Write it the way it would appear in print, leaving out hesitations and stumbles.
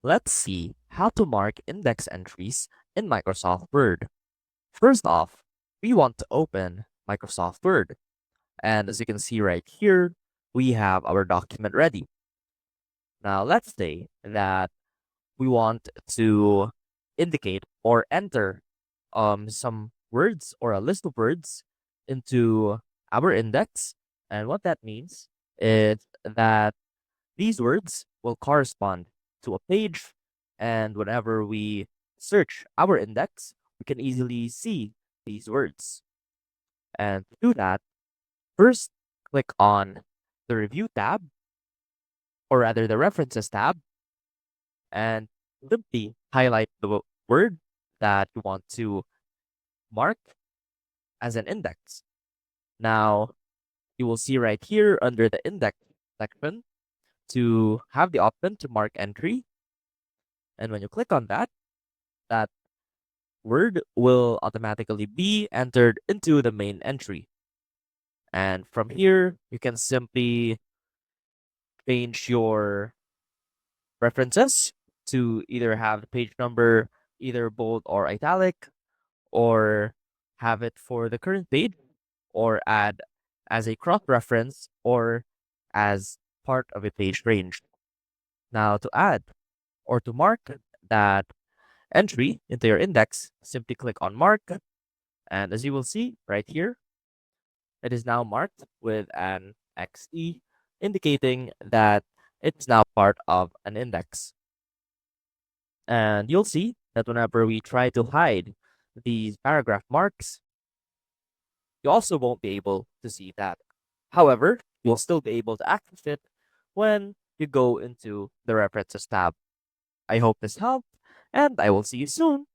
Let's see how to mark index entries in Microsoft Word. First off, we want to open Microsoft Word. And as you can see right here, we have our document ready. Now, let's say that we want to indicate or enter some words or a list of words into our index. And what that means is that these words will correspond to a page, and whenever we search our index, we can easily see these words. And to do that, first click on the Review tab, or rather the References tab, and simply highlight the word that you want to mark as an index. Now, you will see right here under the Index section to have the option to mark entry. And when you click on that, that word will automatically be entered into the main entry. And from here, you can simply change your preferences to either have the page number either bold or italic, or have it for the current page, or add as a cross reference, or as part of a page range. Now, to add or to mark that entry into your index, simply click on Mark. And as you will see right here, it is now marked with an XE, indicating that it's now part of an index. And you'll see that whenever we try to hide these paragraph marks, you also won't be able to see that. However, you'll still be able to access it when you go into the References tab. I hope this helped, and I will see you soon.